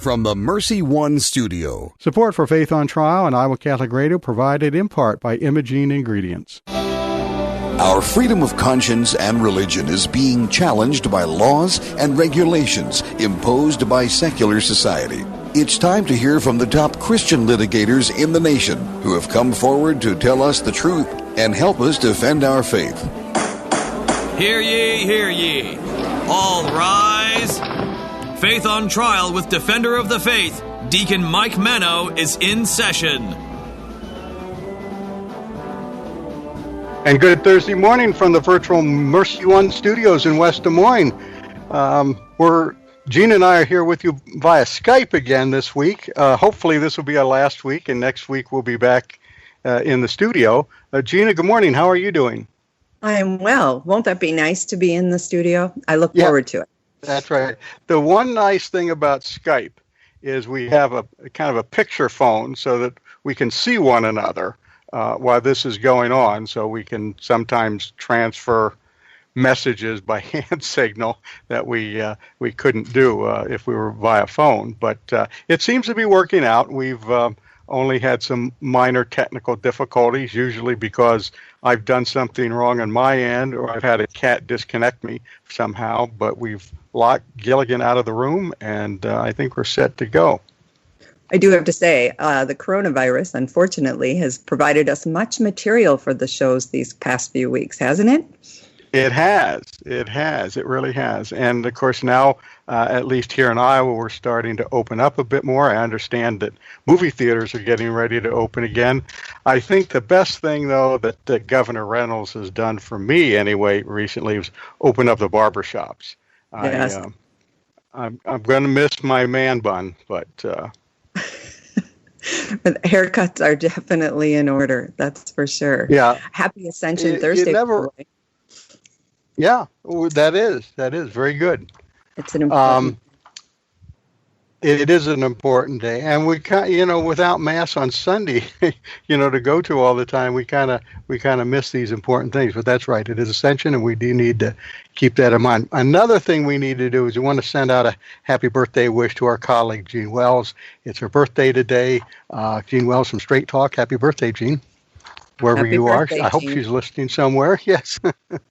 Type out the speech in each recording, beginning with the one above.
from the Mercy One studio. Support for Faith on Trial and Iowa Catholic Radio provided in part by Imogene Ingredients. Our freedom of conscience and religion is being challenged by laws and regulations imposed by secular society. It's time to hear from the top Christian litigators in the nation who have come forward to tell us the truth and help us defend our faith. Hear ye, hear ye. All rise. Faith on Trial with Defender of the Faith, Deacon Mike Mano, is in session. And good Thursday morning from the virtual Mercy One studios in West Des Moines. Gene and I are here with you via Skype again this week. Hopefully this will be our last week, and next week we'll be back in the studio. Gina, good morning. How are you doing? I am well. Won't that be nice to be in the studio? I look forward to it. That's right. The one nice thing about Skype is we have a kind of a picture phone so that we can see one another while this is going on, so we can sometimes transfer messages by hand signal that we couldn't do if we were via phone. But it seems to be working out. We've only had some minor technical difficulties, usually because I've done something wrong on my end or I've had a cat disconnect me somehow, but we've locked Gilligan out of the room, and I think we're set to go. I do have to say, the coronavirus, unfortunately, has provided us much material for the shows these past few weeks, hasn't it? It has. It really has. And, of course, now, at least here in Iowa, we're starting to open up a bit more. I understand that movie theaters are getting ready to open again. I think the best thing, though, that Governor Reynolds has done for me, anyway, recently was open up the barbershops. Yes. I'm going to miss my man bun, but... But haircuts are definitely in order, that's for sure. Yeah. Happy Ascension Thursday. Yeah, that is very good. It's an important. It is an important day, and we without mass on Sunday, to go to all the time, we kind of miss these important things. But that's right, it is Ascension, and we do need to keep that in mind. Another thing we need to do is we want to send out a happy birthday wish to our colleague Jean Wells. It's her birthday today. Jean Wells from Straight Talk. Happy birthday, Jean. Wherever Happy you are. birthday, I hope Jean. she's listening somewhere. Yes.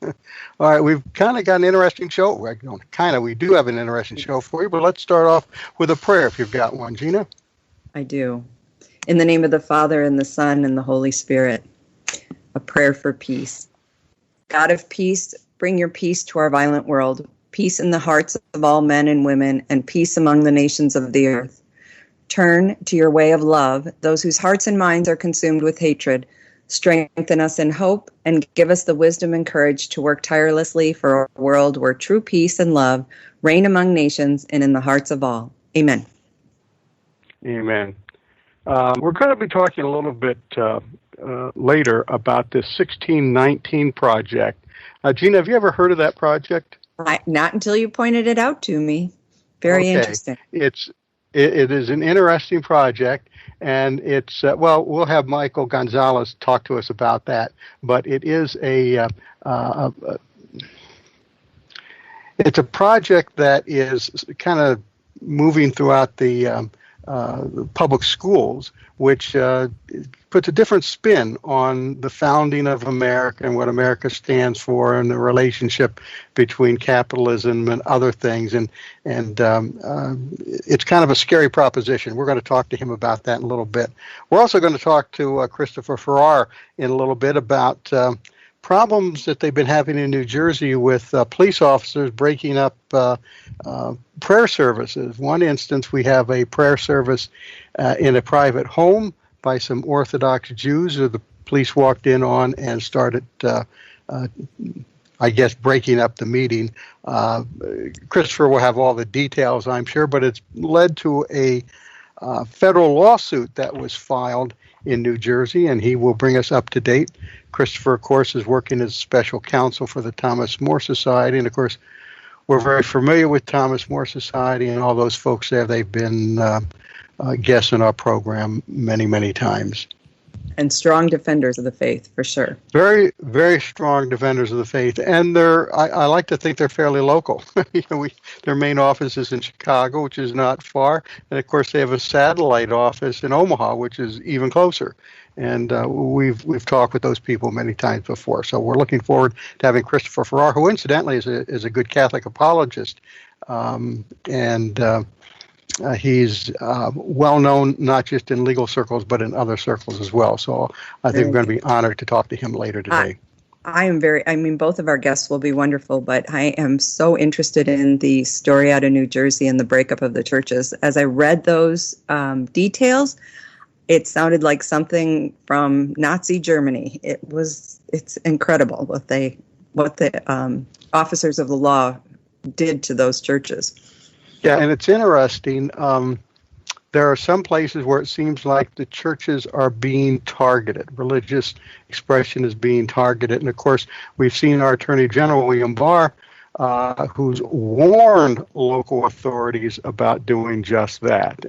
All right. We've kind of got an interesting show. We do have an interesting show for you, but let's start off with a prayer if you've got one, Gina. I do. In the name of the Father, and the Son, and the Holy Spirit, a prayer for peace. God of peace, bring your peace to our violent world, peace in the hearts of all men and women, and peace among the nations of the earth. Turn to your way of love those whose hearts and minds are consumed with hatred. Strengthen us in hope and give us the wisdom and courage to work tirelessly for a world where true peace and love reign among nations and in the hearts of all. Amen. Amen. We're going to be talking a little bit later about this 1619 project. Gina, have you ever heard of that project? Not until you pointed it out to me. Very interesting. It is an interesting project. And it's, we'll have Michael Gonzalez talk to us about that. But it is it's a project that is kind of moving throughout the public schools, which puts a different spin on the founding of America and what America stands for and the relationship between capitalism and other things. And it's kind of a scary proposition. We're going to talk to him about that in a little bit. We're also going to talk to Christopher Ferrara in a little bit about problems that they've been having in New Jersey with police officers breaking up prayer services. One instance, we have a prayer service in a private home by some Orthodox Jews who the police walked in on and started, breaking up the meeting. Christopher will have all the details, I'm sure, but it's led to a federal lawsuit that was filed in New Jersey, and he will bring us up to date. Christopher, of course, is working as special counsel for the Thomas More Society, and of course, we're very familiar with Thomas More Society and all those folks there. They've been guests in our program many, many times. And strong defenders of the faith, for sure. Very, very strong defenders of the faith. And I like to think they're fairly local. Their main office is in Chicago, which is not far. And, of course, they have a satellite office in Omaha, which is even closer. And we've talked with those people many times before. So we're looking forward to having Christopher Ferrara, who incidentally is a good Catholic apologist. He's well known not just in legal circles, but in other circles as well. So I think we're going to be honored to talk to him later today. Both of our guests will be wonderful, but I am so interested in the story out of New Jersey and the breakup of the churches. As I read those details, it sounded like something from Nazi Germany. It's incredible what the officers of the law did to those churches. Yeah, and it's interesting. There are some places where it seems like the churches are being targeted. Religious expression is being targeted. And, of course, we've seen our Attorney General, William Barr, who's warned local authorities about doing just that.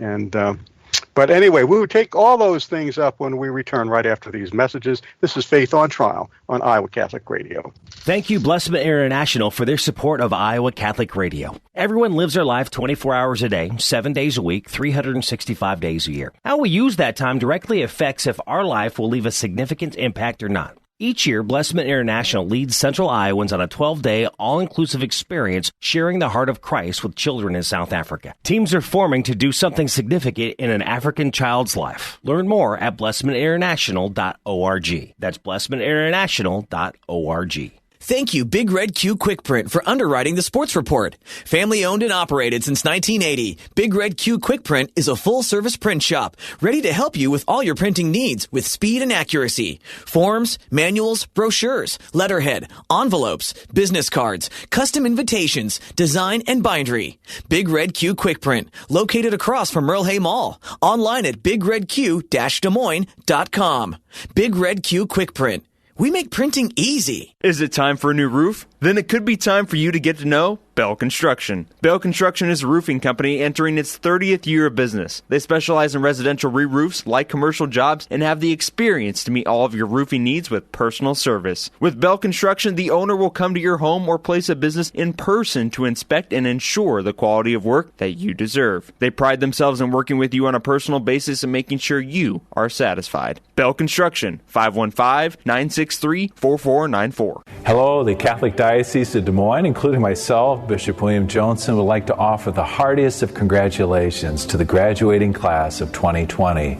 But anyway, we will take all those things up when we return right after these messages. This is Faith on Trial on Iowa Catholic Radio. Thank you, Blessed International, for their support of Iowa Catholic Radio. Everyone lives their life 24 hours a day, 7 days a week, 365 days a year. How we use that time directly affects if our life will leave a significant impact or not. Each year, Blessman International leads Central Iowans on a 12-day, all-inclusive experience sharing the heart of Christ with children in South Africa. Teams are forming to do something significant in an African child's life. Learn more at blessmaninternational.org. That's blessmaninternational.org. Thank you, Big Red Q Quick Print, for underwriting the sports report. Family owned and operated since 1980, Big Red Q Quick Print is a full-service print shop ready to help you with all your printing needs with speed and accuracy. Forms, manuals, brochures, letterhead, envelopes, business cards, custom invitations, design, and bindery. Big Red Q Quick Print, located across from Merle Hay Mall. Online at bigredq-desmoines.com. Big Red Q Quick Print. We make printing easy. Is it time for a new roof? Then it could be time for you to get to know Bell Construction. Bell Construction is a roofing company entering its 30th year of business. They specialize in residential re-roofs, light commercial jobs, and have the experience to meet all of your roofing needs with personal service. With Bell Construction, the owner will come to your home or place of business in person to inspect and ensure the quality of work that you deserve. They pride themselves in working with you on a personal basis and making sure you are satisfied. Bell Construction, 515-963-4494. Hello, the Catholic Diocese of Des Moines, including myself, Bishop William Joensen, would like to offer the heartiest of congratulations to the graduating class of 2020.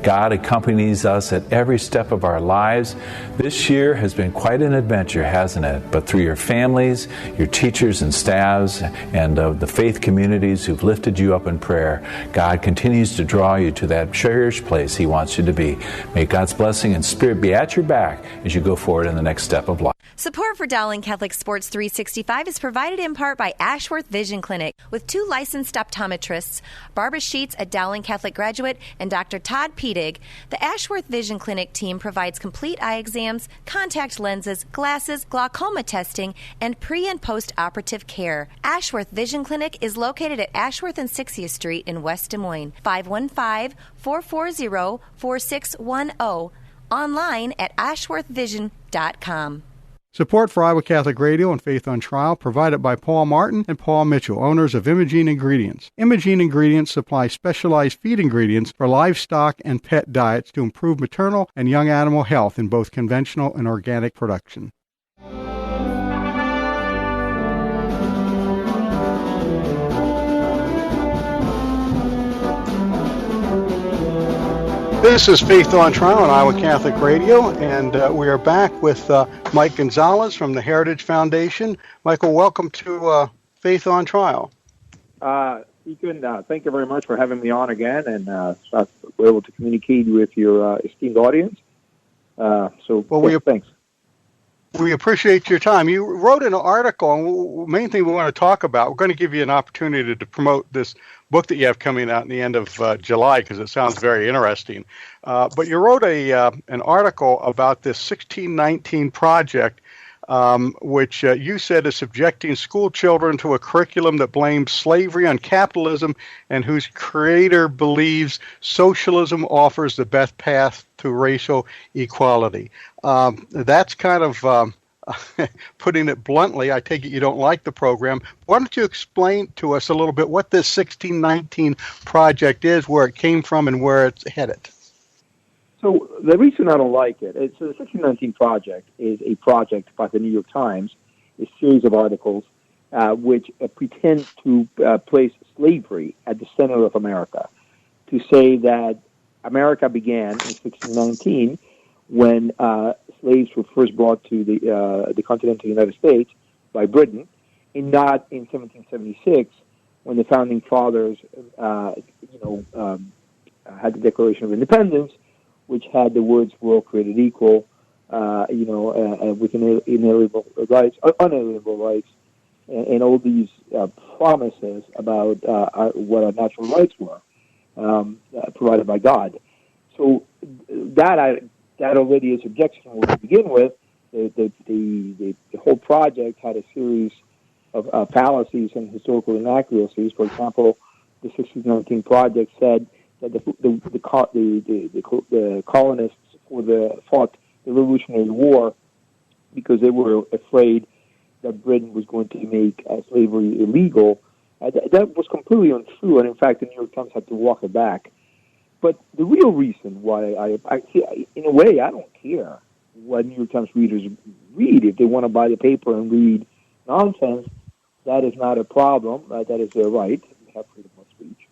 God accompanies us at every step of our lives. This year has been quite an adventure, hasn't it? But through your families, your teachers and staffs, and the faith communities who've lifted you up in prayer, God continues to draw you to that cherished place He wants you to be. May God's blessing and Spirit be at your back as you go forward in the next step of life. Support for Dowling Catholic Sports 365 is provided in part by Ashworth Vision Clinic with 2 licensed optometrists, Barbara Sheets, a Dowling Catholic graduate, and Dr. Todd Pedig. The Ashworth Vision Clinic team provides complete eye exams, contact lenses, glasses, glaucoma testing, and pre- and post-operative care. Ashworth Vision Clinic is located at Ashworth and 60th Street in West Des Moines, 515-440-4610. Online at ashworthvision.com. Support for Iowa Catholic Radio and Faith on Trial provided by Paul Martin and Paul Mitchell, owners of Imogene Ingredients. Imogene Ingredients supply specialized feed ingredients for livestock and pet diets to improve maternal and young animal health in both conventional and organic production. This is Faith on Trial on Iowa Catholic Radio, and we are back with Mike Gonzalez from the Heritage Foundation. Michael, welcome to Faith on Trial. Ethan, thank you very much for having me on again, and we're able to communicate with your esteemed audience. Thanks. We appreciate your time. You wrote an article, and the main thing we want to talk about, we're going to give you an opportunity to promote this book that you have coming out in the end of July, because it sounds very interesting. But you wrote an article about this 1619 project which you said is subjecting school children to a curriculum that blames slavery on capitalism and whose creator believes socialism offers the best path to racial equality. That's kind of putting it bluntly. I take it you don't like the program. Why don't you explain to us a little bit what this 1619 project is, where it came from, and where it's headed? So the reason I don't like it is the 1619 project is a project by the New York Times, a series of articles which pretend to place slavery at the center of America, to say that America began in 1619 when slaves were first brought to the continental United States by Britain, and not in 1776 when the founding fathers, had the Declaration of Independence, which had the words "we're all created equal," with unalienable rights, and all these promises about what our natural rights were provided by God. So that already is objectionable to begin with. The whole project had a series of fallacies and historical inaccuracies. For example, the 1619 project said that the colonists fought the Revolutionary War because they were afraid that Britain was going to make slavery illegal. That was completely untrue, and in fact, the New York Times had to walk it back. But the real reason why I in a way, I don't care what New York Times readers read. If they want to buy the paper and read nonsense, that is not a problem. That is their right. We have freedom of speech.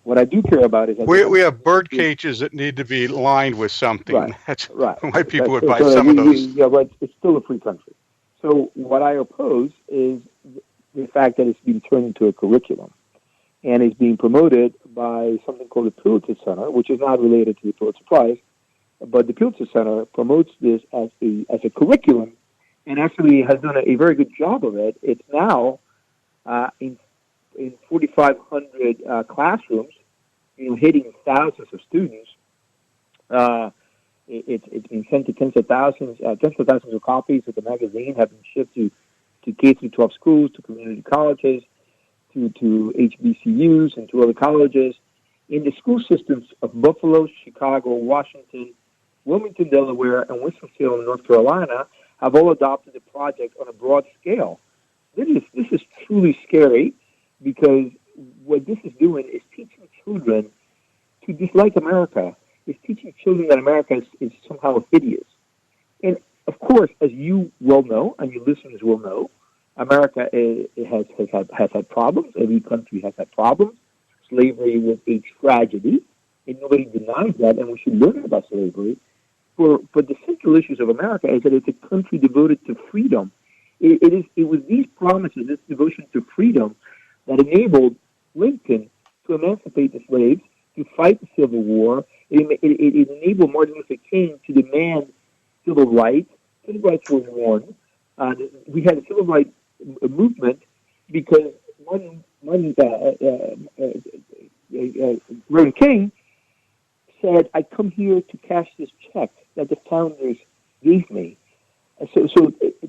What I do care about is that we have bird cages that need to be lined with something. Right. That's right. why people would so, buy so some of those. But it's still a free country. So what I oppose is the fact that it's being turned into a curriculum, and it's being promoted by something called the Pulitzer Center, which is not related to the Pulitzer Prize, but the Pulitzer Center promotes this as a curriculum, and actually has done a very good job of it. It's now in 4,500 classrooms, hitting thousands of students. It's been sent to tens of thousands of copies of the magazine have been shipped to K-12 schools, to community colleges, to HBCUs and to other colleges. In the school systems of Buffalo, Chicago, Washington, Wilmington, Delaware, and Winston-Salem, North Carolina, have all adopted the project on a broad scale. This is truly scary, because what this is doing is teaching children to dislike America. It's teaching children that America is somehow hideous. And of course, as you well know, and your listeners will know, America has had problems. Every country has had problems. Slavery was a tragedy, and nobody denies that, and we should learn about slavery. But the central issues of America is that it's a country devoted to freedom. It was these promises, this devotion to freedom, that enabled Lincoln to emancipate the slaves, to fight the Civil War. It enabled Martin Luther King to demand civil rights. Civil rights were won. We had a civil rights movement because Reverend King said, "I come here to cash this check that the founders gave me."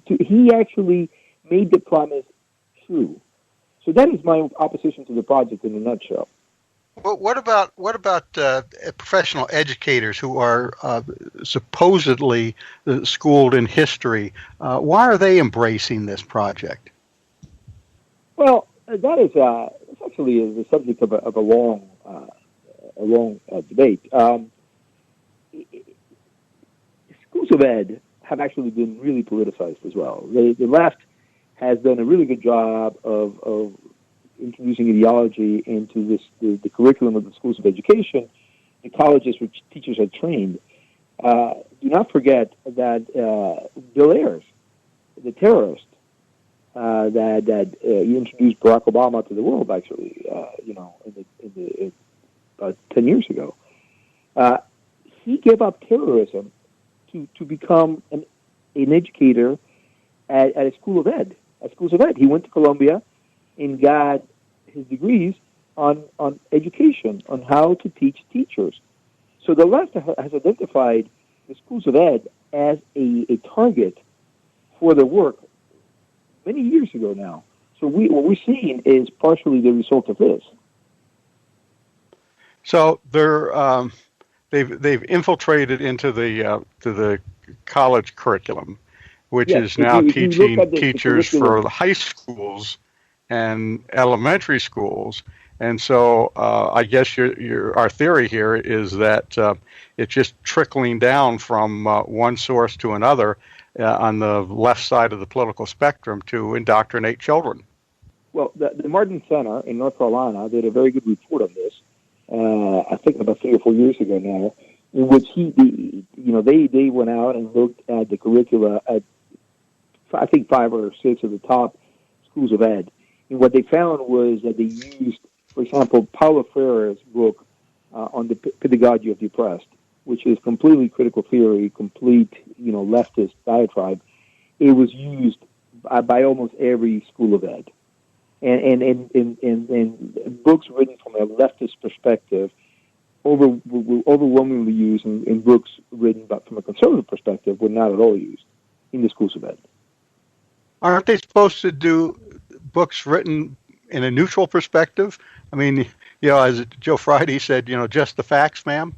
He actually made the promise true. So that is my opposition to the project in a nutshell. Well, what about professional educators who are supposedly schooled in history? Why are they embracing this project? Well, that is it's actually the subject of a long debate. Schools of ed have actually been really politicized as well. The left has done a really good job of introducing ideology into the curriculum of the schools of education, the colleges which teachers are trained. Do not forget that Bill Ayers, the terrorist, that introduced Barack Obama to the world, actually, about 10 years ago, he gave up terrorism to become an educator at a school of ed. At schools of ed, he went to Columbia and got his degrees on education, on how to teach teachers. So the left has identified the schools of ed as a target for their work many years ago now. So what we're seeing is partially the result of this. So they've infiltrated into the college curriculum, which is now teaching teachers for the high schools and elementary schools. And so I guess our theory here is that it's just trickling down from one source to another on the left side of the political spectrum to indoctrinate children. Well, the Martin Center in North Carolina did a very good report on this. I think about 3 or 4 years ago now, in which they went out and looked at the curricula at I think 5 or 6 of the top schools of ed. And what they found was that they used, for example, Paulo Freire's book on the pedagogy of the oppressed, which is completely critical theory, complete leftist diatribe. It was used by almost every school of ed. And books written from a leftist perspective were overwhelmingly used, and books written from a conservative perspective were not at all used in the schools of ed. Aren't they supposed to do books written in a neutral perspective? I mean, as Joe Friday said, just the facts, ma'am.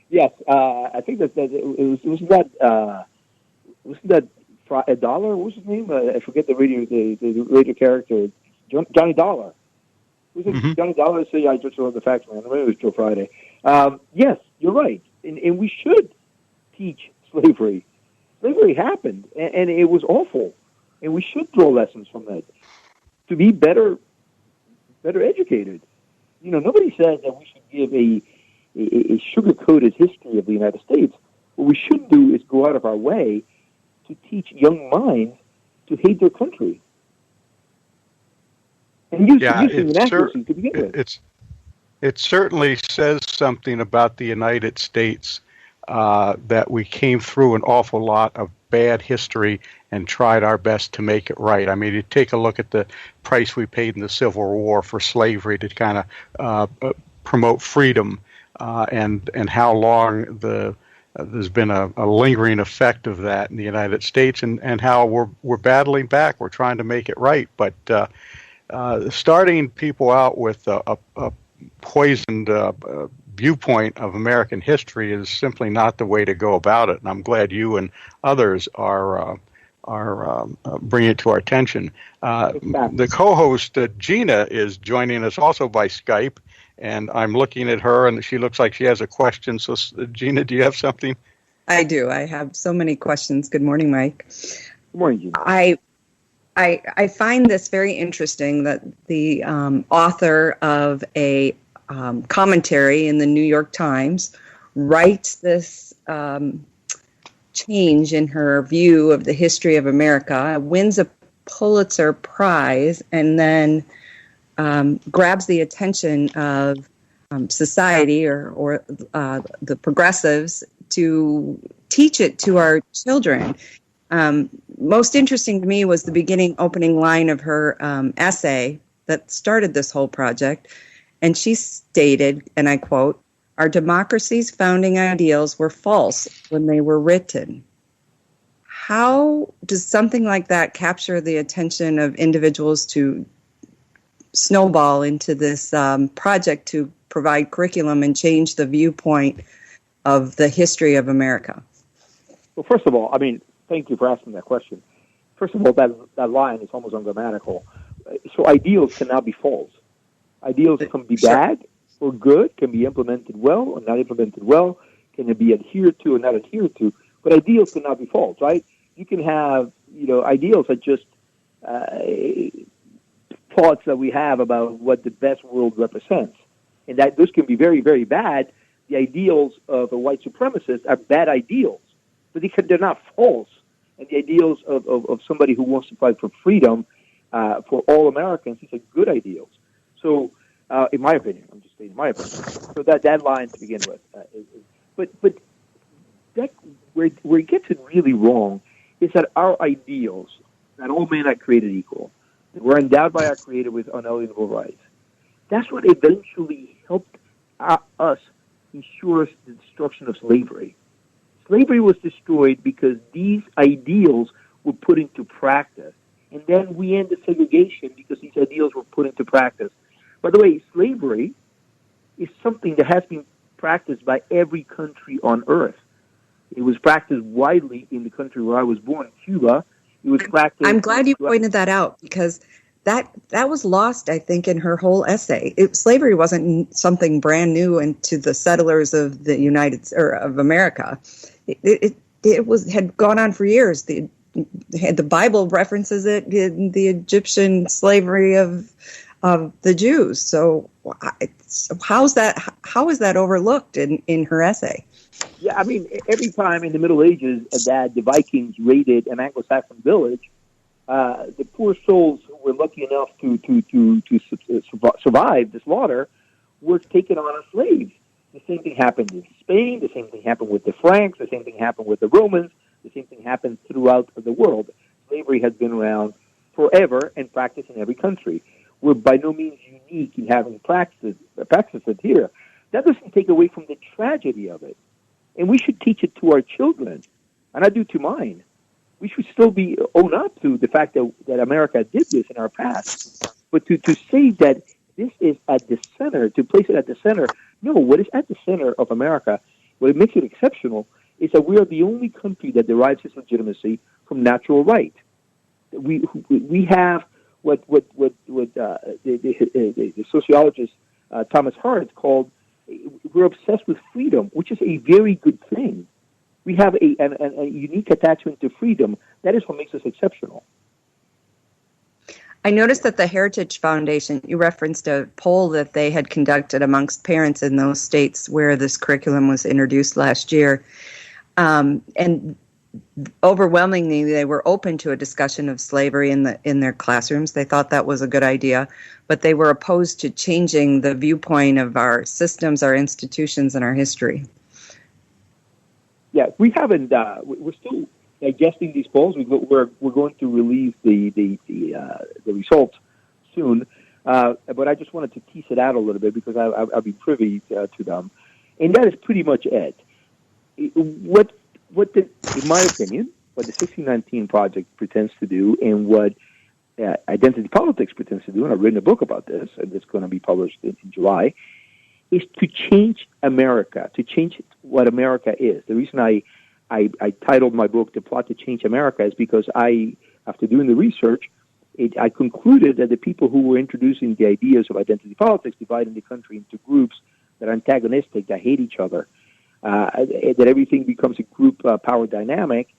Yes, I think that wasn't that a Dollar? What was his name? I forget the radio character, Johnny Dollar. Was it Johnny Dollar? Say I just wrote the facts, man. Maybe it was Joe Friday. Yes, you're right, and we should teach slavery. Slavery happened, and it was awful, and we should draw lessons from that to be better educated. Nobody says that we should give a sugar-coated history of the United States. What we should do is go out of our way to teach young minds to hate their country. And use inaccuracy to begin with. It certainly says something about the United States that we came through an awful lot of bad history and tried our best to make it right. I mean, you take a look at the price we paid in the Civil War for slavery to kind of promote freedom, and how long there's been a lingering effect of that in the United States, and how we're battling back. We're trying to make it right, but starting people out with a poisoned viewpoint of American history is simply not the way to go about it. And I'm glad you and others are bringing it to our attention. The co-host Gina is joining us also by Skype, and I'm looking at her, and she looks like she has a question. So, Gina, do you have something? I do. I have so many questions. Good morning, Mike. Good morning, Gina. I find this very interesting that the author of a commentary in the New York Times writes this change in her view of the history of America, wins a Pulitzer Prize, and then grabs the attention of society or the progressives to teach it to our children. Most interesting to me was the opening line of her essay that started this whole project. And she stated, and I quote, "Our democracy's founding ideals were false when they were written." How does something like that capture the attention of individuals to snowball into this project to provide curriculum and change the viewpoint of the history of America? Well, first of all, thank you for asking that question. First of all, that line is almost ungrammatical. So ideals cannot be false. Ideals can be bad or good, can be implemented well or not implemented well, can be adhered to or not adhered to, but ideals cannot be false, right? You can have, ideals are just thoughts that we have about what the best world represents. And that those can be very, very bad. The ideals of a white supremacist are bad ideals, but they're not false. And the ideals of somebody who wants to fight for freedom for all Americans, these are good ideals. So, in my opinion, I'm just stating my opinion. So that line to begin with, but that where it gets it really wrong is that our ideals, that all men are created equal, that we're endowed by our Creator with unalienable rights. That's what eventually helped us ensure the destruction of slavery. Slavery was destroyed because these ideals were put into practice. And then we ended segregation because these ideals were put into practice. By the way, slavery is something that has been practiced by every country on earth. It was practiced widely in the country where I was born, Cuba. It was practiced. I'm glad you pointed that out, because that was lost, I think, in her whole essay. Slavery wasn't something brand new into the settlers of the of America. It had gone on for years. The Bible references it in the Egyptian slavery of the Jews. So how is that overlooked in her essay? Yeah, I mean, every time in the Middle Ages that the Vikings raided an Anglo-Saxon village, the poor souls who were lucky enough to survive the slaughter were taken on as slaves. The same thing happened in Spain. The same thing happened with the Franks. The same thing happened with the Romans. The same thing happened throughout the world. Slavery has been around forever and practiced in every country. We're by no means unique in having practiced it here. That doesn't take away from the tragedy of it. And we should teach it to our children, and I do to mine. We should still own up to the fact that America did this in our past. But to say that this is at the center, to place it at the center, no, what is at the center of America, what makes it exceptional, is that we are the only country that derives its legitimacy from natural right. We have what the sociologist Thomas Hart called, we're obsessed with freedom, which is a very good thing. We have a unique attachment to freedom. That is what makes us exceptional. I noticed that the Heritage Foundation, you referenced a poll that they had conducted amongst parents in those states where this curriculum was introduced last year. And overwhelmingly, they were open to a discussion of slavery in their classrooms. They thought that was a good idea, but they were opposed to changing the viewpoint of our systems, our institutions, and our history. Yeah, we haven't. We're still digesting these polls. We're going to release the results soon, but I just wanted to tease it out a little bit because I'll be privy to them, and that is pretty much it. In my opinion, what the 1619 Project pretends to do and what Identity Politics pretends to do, and I've written a book about this, and it's going to be published in July, is to change America, to change what America is. The reason I titled my book The Plot to Change America is because after doing the research, I concluded that the people who were introducing the ideas of identity politics, dividing the country into groups that are antagonistic, that hate each other, that everything becomes a group power dynamic,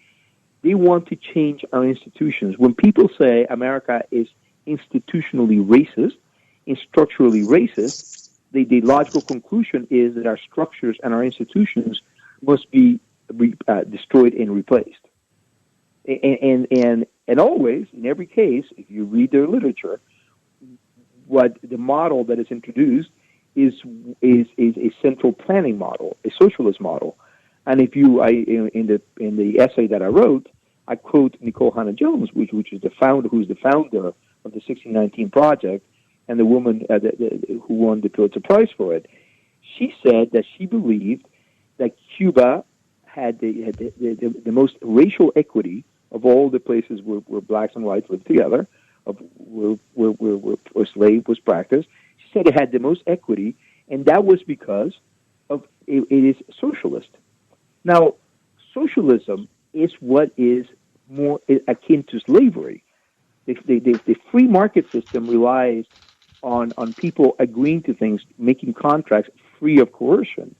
they want to change our institutions. When people say America is institutionally racist and structurally racist, the logical conclusion is that our structures and our institutions must be destroyed and replaced. And always, in every case, if you read their literature, what the model that is introduced is a central planning model, a socialist model. And if in the essay that I wrote, I quote Nicole Hannah-Jones, which is the founder of the 1619 Project, and the woman who won the Pulitzer Prize for it. She said that she believed that Cuba had the most racial equity of all the places where blacks and whites lived together, where slave was practiced. She said it had the most equity, and that was because of it is socialist. Now, socialism is what is more akin to slavery. The free market system relies on people agreeing to things, making contracts free of coercion.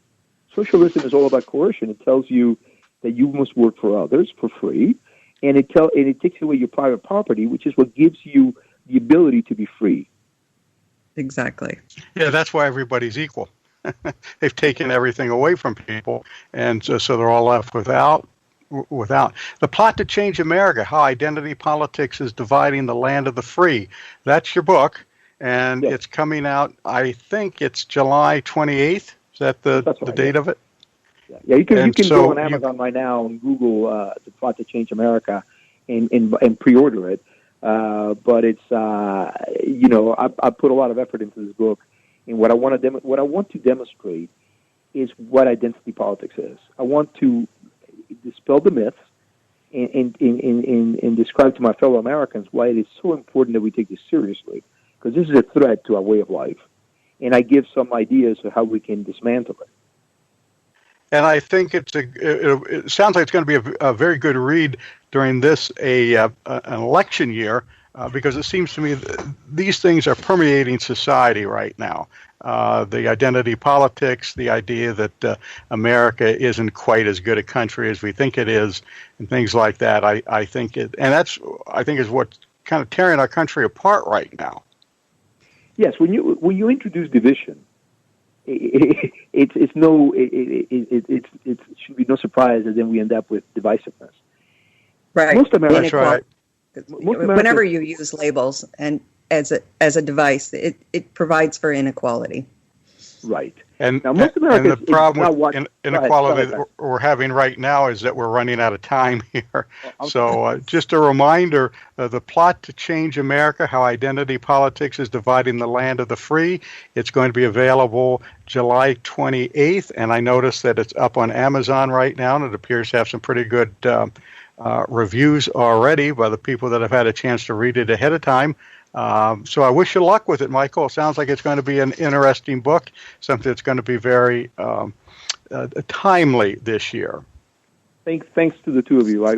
Socialism is all about coercion. It tells you that you must work for others for free, and it takes away your private property, which is what gives you the ability to be free. Exactly. Yeah, that's why everybody's equal. They've taken everything away from people, and so they're all left without. The Plot to Change America, How Identity Politics is Dividing the Land of the Free. That's your book, and It's coming out, I think it's July 28th. Is that the date of it? Yeah, you can go on Amazon right now and Google The Plot to Change America and pre-order it. But it's, I put a lot of effort into this book, and what I want to demonstrate is what identity politics is. I want to dispel the myths and describe to my fellow Americans why it is so important that we take this seriously, because this is a threat to our way of life. And I give some ideas of how we can dismantle it. And I think it sounds like it's going to be a very good read during this an election year, because it seems to me that these things are permeating society right now. The identity politics, the idea that America isn't quite as good a country as we think it is, and things like that. I think is what's kind of tearing our country apart right now. Yes, when you introduce division, it should be no surprise that then we end up with divisiveness. Right. Most Americans, right. Whenever you use labels and as a device, it provides for inequality. Right. And, now, most Americans, and the problem with inequality that we're having right now is that we're running out of time here. So just a reminder, the plot to change America, how identity politics is dividing the land of the free. It's going to be available July 28th, and I noticed that it's up on Amazon right now, and it appears to have some pretty good reviews already by the people that have had a chance to read it ahead of time. So I wish you luck with it, Michael. It sounds like it's going to be an interesting book, something that's going to be very timely this year. Thanks to the two of you. I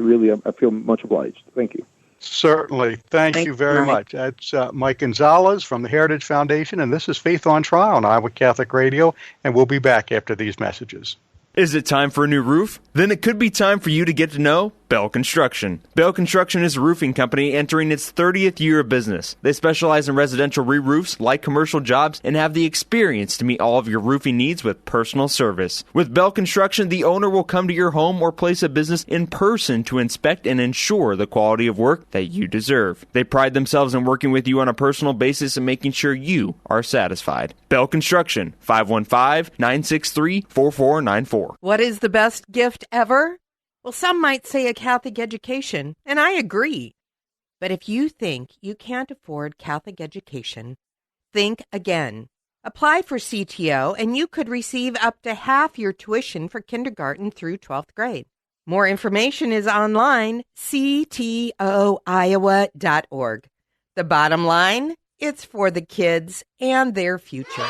feel much obliged. Thank you. Certainly. Thank you very much. That's Mike Gonzalez from the Heritage Foundation, and this is Faith on Trial on Iowa Catholic Radio, and we'll be back after these messages. Is it time for a new roof? Then it could be time for you to get to know Bell Construction. Bell Construction is a roofing company entering its 30th year of business. They specialize in residential re-roofs, light commercial jobs, and have the experience to meet all of your roofing needs with personal service. With Bell Construction, the owner will come to your home or place of business in person to inspect and ensure the quality of work that you deserve. They pride themselves in working with you on a personal basis and making sure you are satisfied. Bell Construction, 515-963-4494. What is the best gift ever? Well, some might say a Catholic education, and I agree. But if you think you can't afford Catholic education, think again. Apply for CTO, and you could receive up to half your tuition for kindergarten through 12th grade. More information is online, ctoiowa.org. The bottom line, it's for the kids and their future.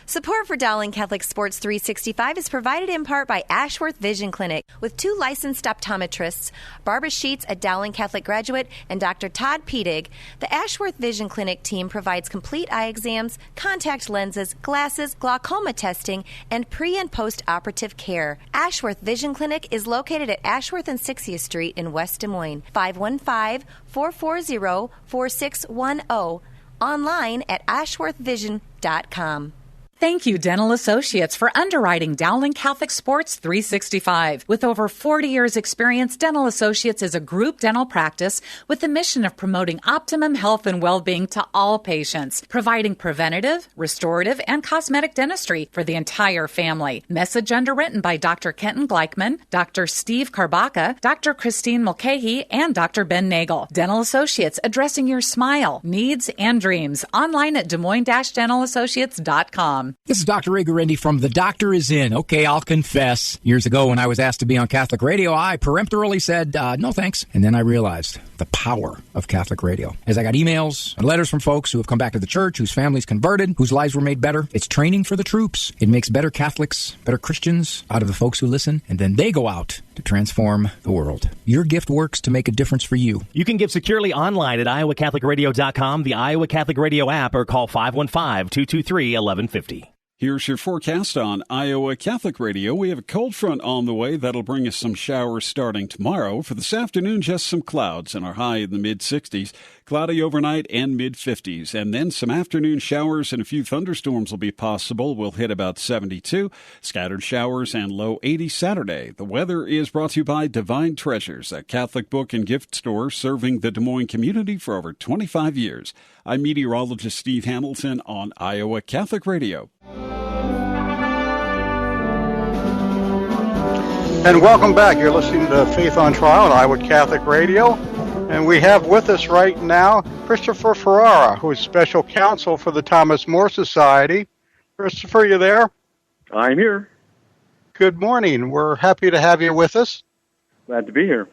Support for Dowling Catholic Sports 365 is provided in part by Ashworth Vision Clinic with 2 licensed optometrists, Barbara Sheets, a Dowling Catholic graduate, and Dr. Todd Pedig. The Ashworth Vision Clinic team provides complete eye exams, contact lenses, glasses, glaucoma testing, and pre- and post-operative care. Ashworth Vision Clinic is located at Ashworth and 60th Street in West Des Moines, 515-440-4610, online at ashworthvision.com. Thank you, Dental Associates, for underwriting Dowling Catholic Sports 365. With over 40 years' experience, Dental Associates is a group dental practice with the mission of promoting optimum health and well-being to all patients, providing preventative, restorative, and cosmetic dentistry for the entire family. Message underwritten by Dr. Kenton Gleichman, Dr. Steve Karbaka, Dr. Christine Mulcahy, and Dr. Ben Nagel. Dental Associates, addressing your smile, needs, and dreams. Online at DesMoines-DentalAssociates.com. This is Dr. Ray Guarendi from The Doctor Is In. Okay, I'll confess. Years ago when I was asked to be on Catholic radio, I peremptorily said, no thanks. And then I realized the power of Catholic radio. As I got emails and letters from folks who have come back to the church, whose families converted, whose lives were made better. It's training for the troops. It makes better Catholics, better Christians out of the folks who listen, and then they go out to transform the world. Your gift works to make a difference for you. You can give securely online at iowacatholicradio.com, the Iowa Catholic Radio app, or call 515-223-1150. Here's your forecast on Iowa Catholic Radio. We have a cold front on the way. That'll bring us some showers starting tomorrow. For this afternoon, just some clouds and our high in the mid-60s. Cloudy overnight and mid-50s. And then some afternoon showers and a few thunderstorms will be possible. We'll hit about 72. Scattered showers and low 80 Saturday. The weather is brought to you by Divine Treasures, a Catholic book and gift store serving the Des Moines community for over 25 years. I'm meteorologist Steve Hamilton on Iowa Catholic Radio. And welcome back. You're listening to Faith on Trial on Iowa Catholic Radio. And we have with us right now Christopher Ferrara, who is special counsel for the Thomas More Society. Christopher, you there? I'm here. Good morning. We're happy to have you with us. Glad to be here.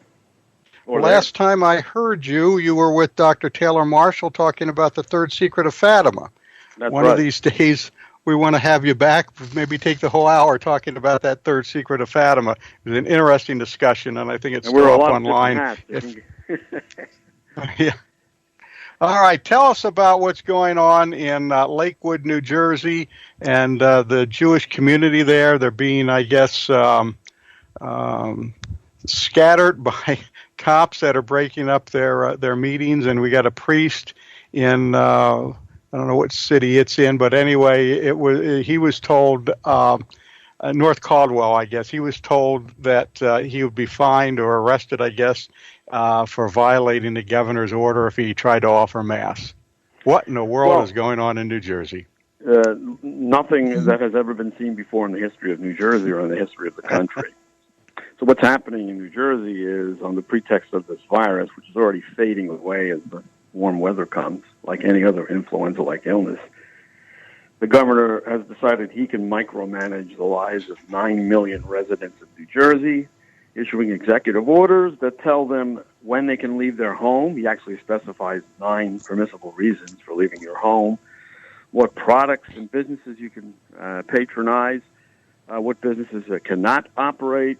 Last time I heard you, you were with Dr. Taylor Marshall talking about the third secret of Fatima. That's One right. of these days, we want to have you back, maybe take the whole hour talking about that third secret of Fatima. It was an interesting discussion, and I think it's still up online. Yeah. All right, tell us about what's going on in Lakewood, New Jersey, and the Jewish community there. They're being, I guess, scattered by cops that are breaking up their meetings, and we got a priest in I don't know what city it's in, but anyway, he was told North Caldwell, I guess. He was told that he would be fined or arrested, I guess, for violating the governor's order if he tried to offer mass. What in the world is going on in New Jersey? Nothing that has ever been seen before in the history of New Jersey or in the history of the country. So what's happening in New Jersey is, on the pretext of this virus, which is already fading away as the warm weather comes, like any other influenza-like illness, the governor has decided he can micromanage the lives of 9 million residents of New Jersey, issuing executive orders that tell them when they can leave their home. He actually specifies 9 permissible reasons for leaving your home, what products and businesses you can patronize, what businesses cannot operate,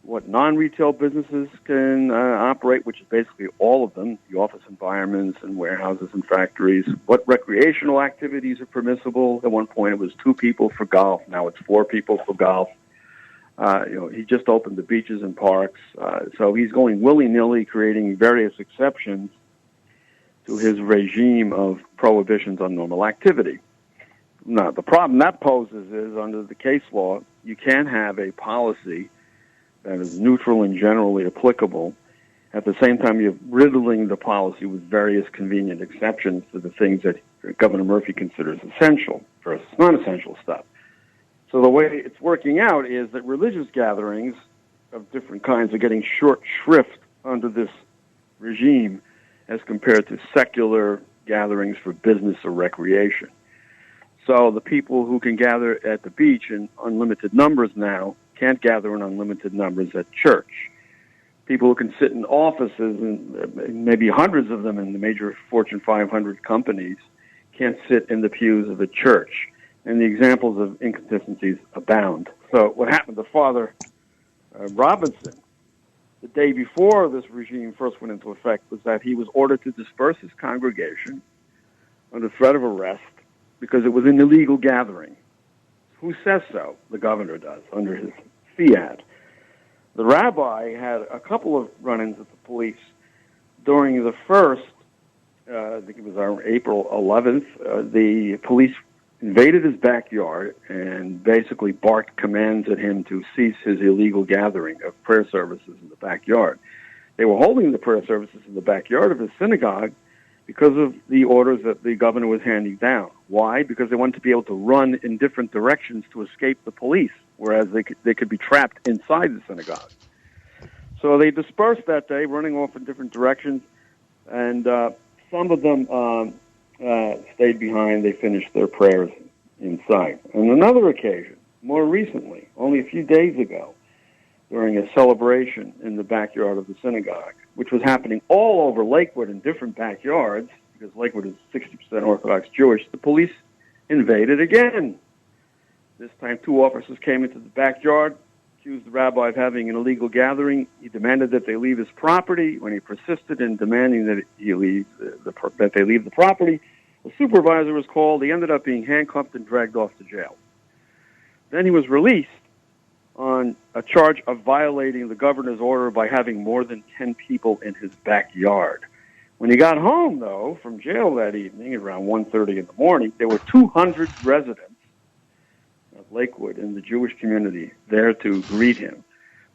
what non-retail businesses can operate, which is basically all of them, the office environments and warehouses and factories, what recreational activities are permissible. At one point it was 2 people for golf, now it's 4 people for golf. He just opened the beaches and parks, so he's going willy-nilly, creating various exceptions to his regime of prohibitions on normal activity. Now, the problem that poses is, under the case law, you can't have a policy that is neutral and generally applicable. At the same time, you're riddling the policy with various convenient exceptions to the things that Governor Murphy considers essential versus non-essential stuff. So the way it's working out is that religious gatherings of different kinds are getting short shrift under this regime as compared to secular gatherings for business or recreation. So the people who can gather at the beach in unlimited numbers now can't gather in unlimited numbers at church. People who can sit in offices, and maybe hundreds of them in the major Fortune 500 companies, can't sit in the pews of the church. And the examples of inconsistencies abound. So what happened to Father Robinson the day before this regime first went into effect was that he was ordered to disperse his congregation under threat of arrest because it was an illegal gathering. Who says so? The governor does, under his fiat. The rabbi had a couple of run-ins with the police. During the first, I think it was on April 11th, the police invaded his backyard and basically barked commands at him to cease his illegal gathering of prayer services in the backyard. They were holding the prayer services in the backyard of his synagogue because of the orders that the governor was handing down. Why? Because they wanted to be able to run in different directions to escape the police, whereas they could be trapped inside the synagogue. So they dispersed that day, running off in different directions, and some of them stayed behind. They finished their prayers inside. On another occasion, more recently, only a few days ago, during a celebration in the backyard of the synagogue, which was happening all over Lakewood in different backyards, because Lakewood is 60% Orthodox Jewish, the police invaded again. This time 2 officers came into the backyard, accused the rabbi of having an illegal gathering. He demanded that they leave his property. When he persisted in demanding that they leave the property, the supervisor was called. He ended up being handcuffed and dragged off to jail. Then he was released on a charge of violating the governor's order by having more than 10 people in his backyard. When he got home, though, from jail that evening, around 1:30 in the morning, there were 200 residents of Lakewood in the Jewish community there to greet him.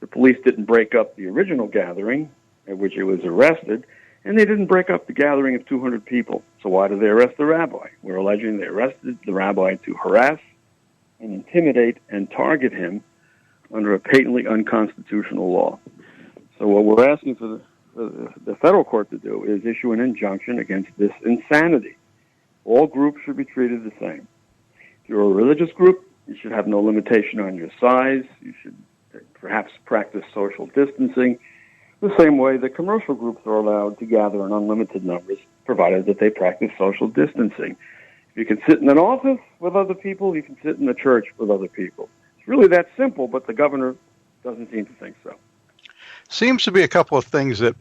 The police didn't break up the original gathering at which he was arrested, and they didn't break up the gathering of 200 people. So why did they arrest the rabbi? We're alleging they arrested the rabbi to harass and intimidate and target him under a patently unconstitutional law. So what we're asking for the federal court to do is issue an injunction against this insanity. All groups should be treated the same. If you're a religious group, You should have no limitation on your size. You should perhaps practice social distancing the same way that commercial groups are allowed to gather in unlimited numbers, provided that they practice social distancing. If you can sit in an office with other people, you can sit in the church with other people. It's really that simple, but the governor doesn't seem to think so. Seems to be a couple of things that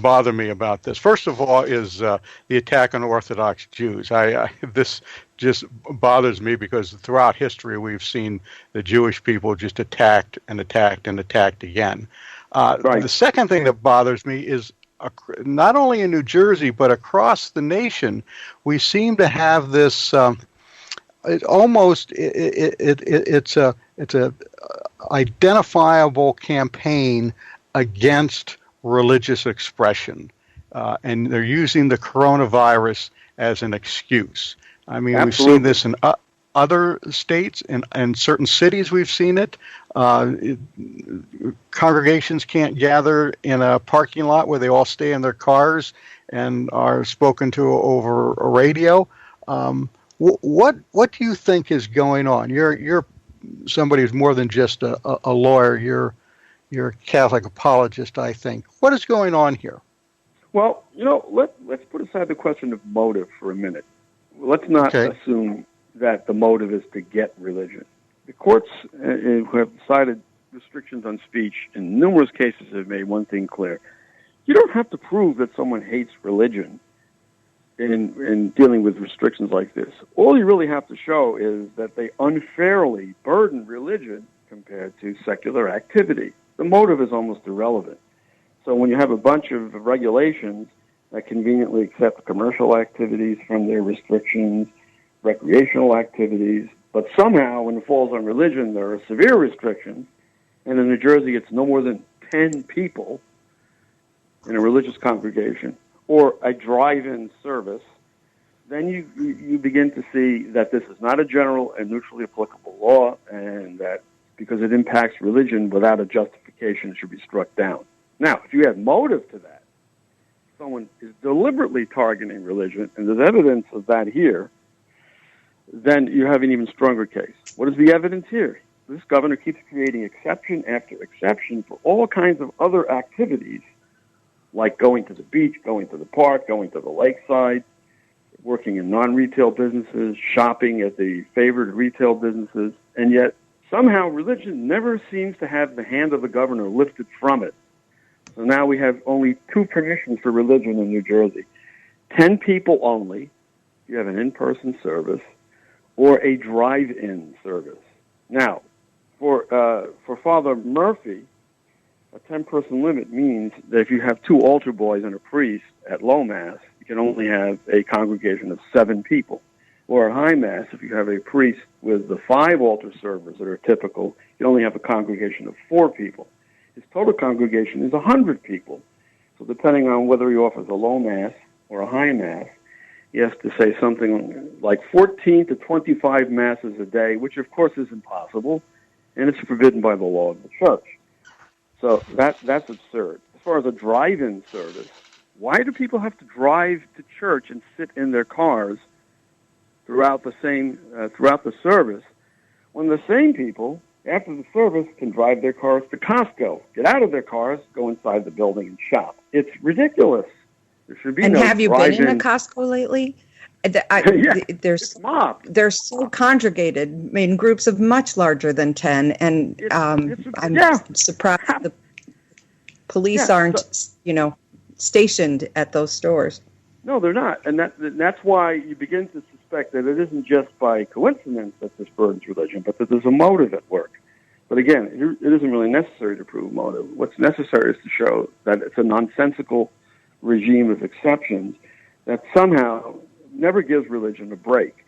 bother me about this. First of all is the attack on Orthodox Jews. This just bothers me because throughout history we've seen the Jewish people just attacked and attacked and attacked again. Right. The second thing that bothers me is not only in New Jersey but across the nation, we seem to have this. It's a identifiable campaign against religious expression, and they're using the coronavirus as an excuse. I mean, Absolutely. We've seen this in other states, and certain cities we've seen it. Congregations can't gather in a parking lot where they all stay in their cars and are spoken to over a radio. What do you think is going on? You're somebody who's more than just a lawyer. You're a Catholic apologist, I think. What is going on here? Well, let's put aside the question of motive for a minute. Let's not assume that the motive is to get religion. The courts who have decided restrictions on speech in numerous cases have made one thing clear. You don't have to prove that someone hates religion in dealing with restrictions like this. All you really have to show is that they unfairly burden religion compared to secular activity. The motive is almost irrelevant. So when you have a bunch of regulations that conveniently accept commercial activities from their restrictions, recreational activities, but somehow when it falls on religion there are severe restrictions, and in New Jersey it's no more than 10 people in a religious congregation, or a drive-in service, then you begin to see that this is not a general and neutrally applicable law, and that because it impacts religion without a justification, it should be struck down. Now, if you add motive to that, someone is deliberately targeting religion, and there's evidence of that here, then you have an even stronger case. What is the evidence here? This governor keeps creating exception after exception for all kinds of other activities, like going to the beach, going to the park, going to the lakeside, working in non-retail businesses, shopping at the favored retail businesses, and yet somehow religion never seems to have the hand of the governor lifted from it. So now we have only 2 permissions for religion in New Jersey. 10 people only, if you have an in-person service, or a drive-in service. Now, for Father Murphy, a 10-person limit means that if you have 2 altar boys and a priest at low mass, you can only have a congregation of 7 people. Or at high mass, if you have a priest with the 5 altar servers that are typical, you only have a congregation of 4 people. His total congregation is 100 people. So depending on whether he offers a low mass or a high mass, he has to say something like 14 to 25 masses a day, which of course is impossible, and it's forbidden by the law of the church. So that's absurd. As far as a drive-in service, why do people have to drive to church and sit in their cars throughout the service, when the same people, after the service, can drive their cars to Costco, get out of their cars, go inside the building and shop? It's ridiculous. There should be and no have you been in a Costco lately? They're so congregated in groups of much larger than 10, and I'm surprised the police aren't, stationed at those stores. No, they're not, and that's why you begin to suspect that it isn't just by coincidence that this burdens religion, but that there's a motive at work. But again, it isn't really necessary to prove motive. What's necessary is to show that it's a nonsensical regime of exceptions that somehow never gives religion a break.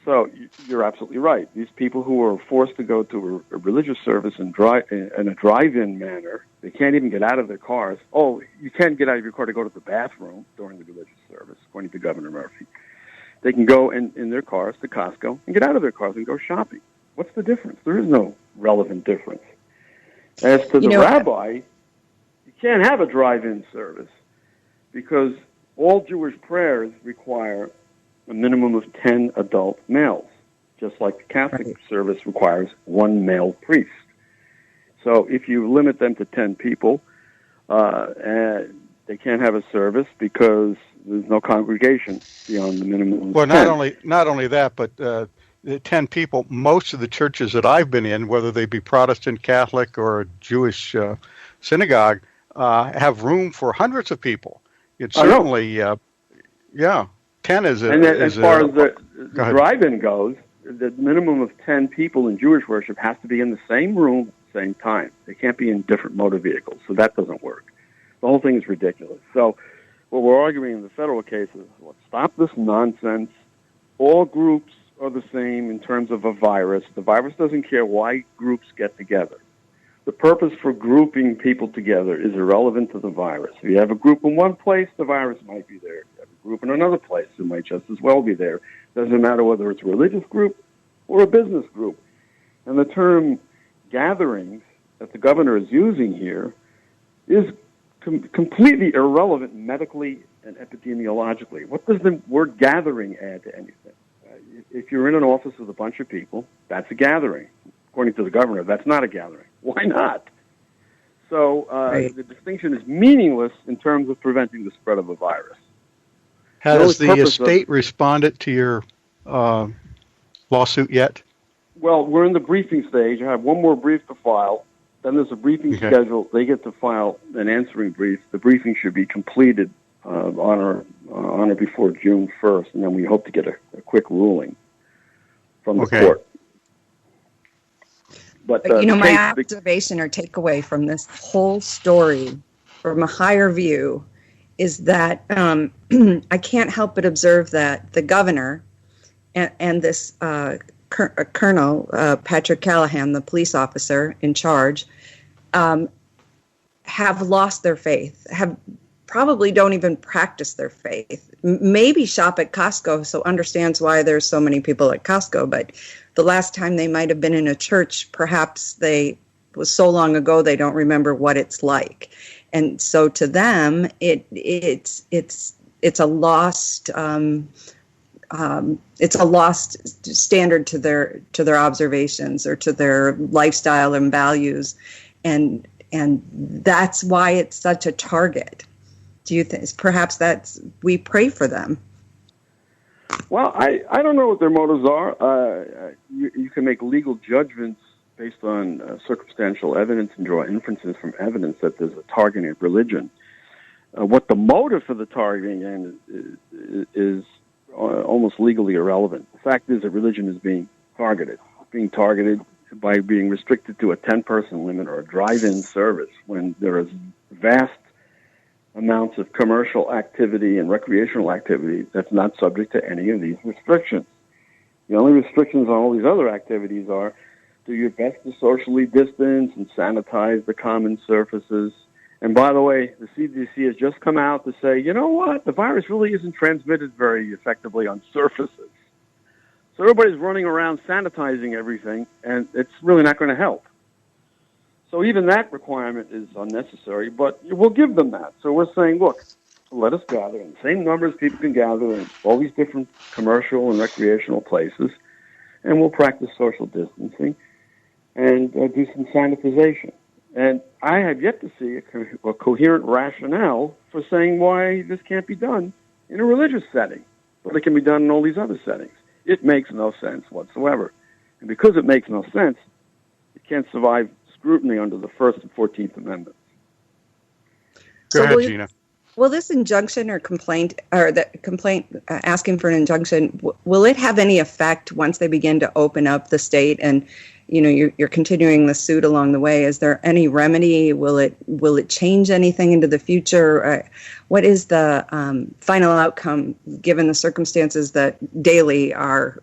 So you're absolutely right. These people who are forced to go to a religious service in a drive-in manner, they can't even get out of their cars. Oh, you can't get out of your car to go to the bathroom during the religious service, according to Governor Murphy. They can go in their cars to Costco and get out of their cars and go shopping. What's the difference? There is no relevant difference. As to the rabbi, you can't have a drive-in service because all Jewish prayers require a minimum of 10 adult males. just like the Catholic service requires one male priest. So if you limit them to 10 people, they can't have a service because there's no congregation beyond the minimum. Well, not only that, but the 10 people, most of the churches that I've been in, whether they be Protestant, Catholic, or Jewish synagogue, have room for hundreds of people. It's certainly, 10 is a... And as far as the drive-in goes, the minimum of 10 people in Jewish worship has to be in the same room at the same time. They can't be in different motor vehicles, so that doesn't work. The whole thing is ridiculous. So what we're arguing in the federal case is, let's stop this nonsense. All groups are the same in terms of a virus. The virus doesn't care why groups get together. The purpose for grouping people together is irrelevant to the virus. If you have a group in one place, the virus might be there. If you have a group in another place, it might just as well be there. Doesn't matter whether it's a religious group or a business group. And the term gatherings that the governor is using here is completely irrelevant medically and epidemiologically. What does the word gathering add to anything? If you're in an office with a bunch of people, that's a gathering. According to the governor, that's not a gathering. Why not? So the distinction is meaningless in terms of preventing the spread of a virus. Has the estate responded to your lawsuit yet? Well, we're in the briefing stage. I have one more brief to file. Then there's a briefing schedule. They get to file an answering brief. The briefing should be completed on or before June 1st, and then we hope to get a quick ruling from the court. But my observation or takeaway from this whole story, from a higher view, is that I can't help but observe that the governor and this Colonel Patrick Callahan, the police officer in charge, have lost their faith, probably don't even practice their faith. Maybe shop at Costco, so understands why there's so many people at Costco, but the last time they might have been in a church, perhaps it was so long ago they don't remember what it's like. And so to them, it's a lost standard to their observations or to their lifestyle and values, and that's why it's such a target. Do you think perhaps we pray for them? Well, I don't know what their motives are. You can make legal judgments based on circumstantial evidence and draw inferences from evidence that there's a targeting of religion. What the motive for the targeting is almost legally irrelevant. The fact is that religion is being targeted by being restricted to a 10-person limit or a drive-in service when there is vast amounts of commercial activity and recreational activity that's not subject to any of these restrictions. The only restrictions on all these other activities are do your best to socially distance and sanitize the common surfaces. And by the way, the CDC has just come out to say, you know what, the virus really isn't transmitted very effectively on surfaces. So everybody's running around sanitizing everything, and it's really not going to help. So even that requirement is unnecessary, but we'll give them that. So we're saying, look, let us gather in the same numbers people can gather in all these different commercial and recreational places, and we'll practice social distancing and do some sanitization. And I have yet to see a coherent rationale for saying why this can't be done in a religious setting, but it can be done in all these other settings. It makes no sense whatsoever. And because it makes no sense, it can't survive scrutiny under the First and 14th Amendments. Go ahead, Gina. Will this injunction or complaint, asking for an injunction, will it have any effect once they begin to open up the state and, you're continuing the suit along the way? Is there any remedy? Will it change anything into the future? What is the final outcome given the circumstances that daily our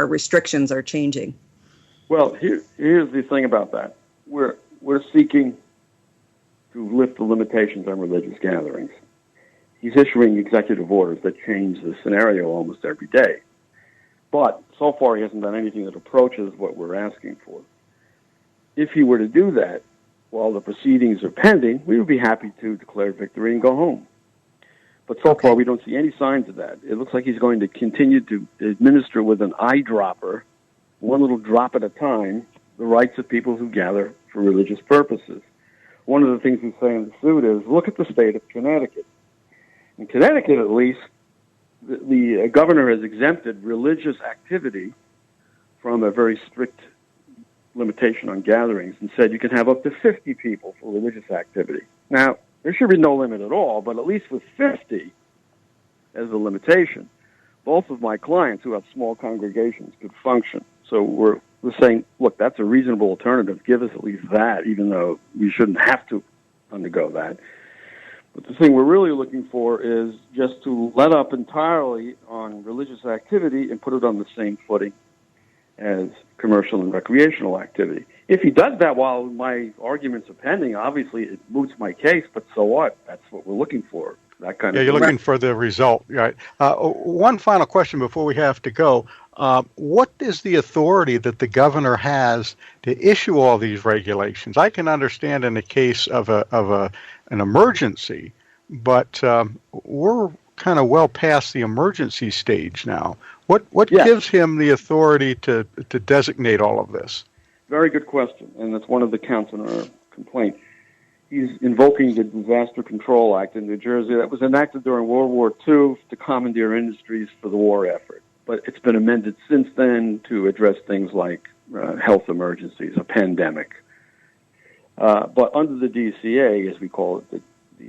restrictions are changing? Well, here's the thing about that. We're seeking to lift the limitations on religious gatherings. He's issuing executive orders that change the scenario almost every day. But so far he hasn't done anything that approaches what we're asking for. If he were to do that while the proceedings are pending, we would be happy to declare victory and go home. But so far we don't see any signs of that. It looks like he's going to continue to administer with an eyedropper one little drop at a time, the rights of people who gather for religious purposes. One of the things we say in the suit is, look at the state of Connecticut. In Connecticut, at least, the governor has exempted religious activity from a very strict limitation on gatherings and said you can have up to 50 people for religious activity. Now, there should be no limit at all, but at least with 50 as a limitation, both of my clients who have small congregations could function. So we're saying, look, that's a reasonable alternative. Give us at least that, even though we shouldn't have to undergo that. But the thing we're really looking for is just to let up entirely on religious activity and put it on the same footing as commercial and recreational activity. If he does that while my arguments are pending, obviously it moots my case, but so what? That's what we're looking for. That kind of you're looking for the result, right? One final question before we have to go. What is the authority that the governor has to issue all these regulations? I can understand in the case of an emergency, but we're kind of well past the emergency stage now. What gives him the authority to designate all of this? Very good question, and that's one of the counts in our complaint. He's invoking the Disaster Control Act in New Jersey that was enacted during World War II to commandeer industries for the war effort. But it's been amended since then to address things like health emergencies, a pandemic. But under the DCA, as we call it, the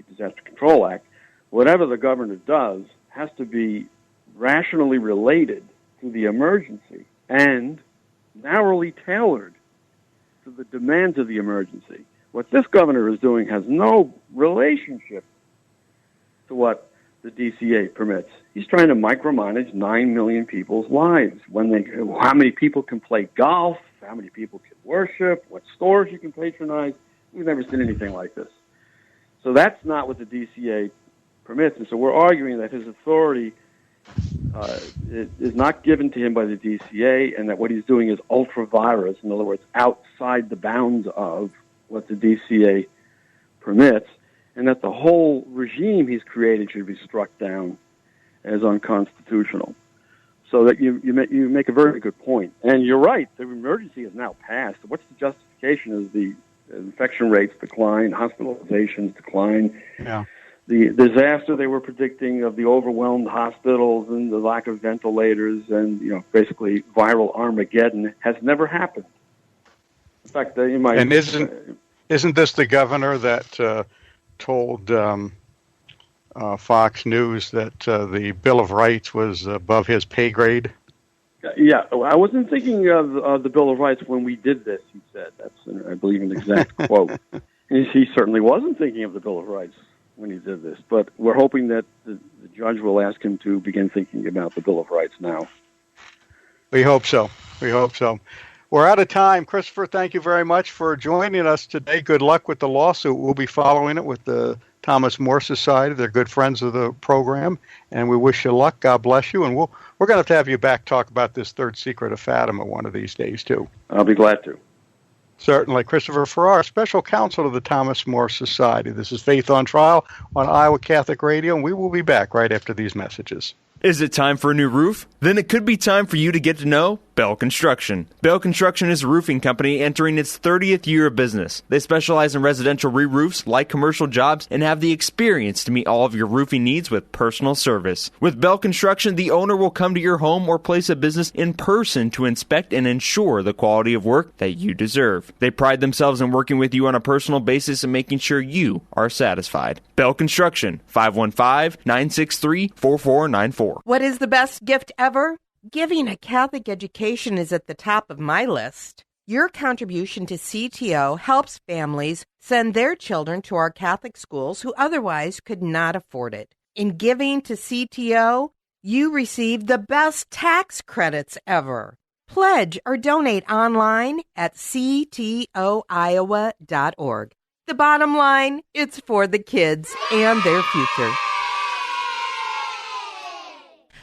Disaster Control Act, whatever the governor does has to be rationally related to the emergency and narrowly tailored to the demands of the emergency. What this governor is doing has no relationship to what the DCA permits. He's trying to micromanage 9 million people's lives. How many people can play golf, how many people can worship, what stores you can patronize. We've never seen anything like this. So that's not what the DCA permits. And so we're arguing that his authority is not given to him by the DCA, and that what he's doing is ultra-virus, in other words, outside the bounds of what the DCA permits, and that the whole regime he's created should be struck down as unconstitutional. So that you make a very good point. And you're right, the emergency is now passed. What's the justification is the infection rates decline, hospitalizations decline. Yeah. The disaster they were predicting of the overwhelmed hospitals and the lack of ventilators and, basically viral Armageddon has never happened. In fact, and isn't this the governor that told Fox News that the Bill of Rights was above his pay grade? Yeah, I wasn't thinking of the Bill of Rights when we did this, he said. That's, I believe, an exact quote. And he certainly wasn't thinking of the Bill of Rights when he did this, but we're hoping that the judge will ask him to begin thinking about the Bill of Rights now. We hope so. We're out of time. Christopher, thank you very much for joining us today. Good luck with the lawsuit. We'll be following it with the Thomas More Society. They're good friends of the program, and we wish you luck. God bless you, and we're going to have you back talk about this third secret of Fatima one of these days, too. I'll be glad to. Certainly. Christopher Ferrara, Special Counsel of the Thomas More Society. This is Faith on Trial on Iowa Catholic Radio, and we will be back right after these messages. Is it time for a new roof? Then it could be time for you to get to know Bell Construction. Bell Construction is a roofing company entering its 30th year of business. They specialize in residential re-roofs, light commercial jobs, and have the experience to meet all of your roofing needs with personal service. With Bell Construction, the owner will come to your home or place of business in person to inspect and ensure the quality of work that you deserve. They pride themselves in working with you on a personal basis and making sure you are satisfied. Bell Construction, 515-963-4494. What is the best gift ever? Giving a Catholic education is at the top of my list. Your contribution to CTO helps families send their children to our Catholic schools who otherwise could not afford it. In giving to CTO, you receive the best tax credits ever. Pledge or donate online at ctoiowa.org. The bottom line, it's for the kids and their future.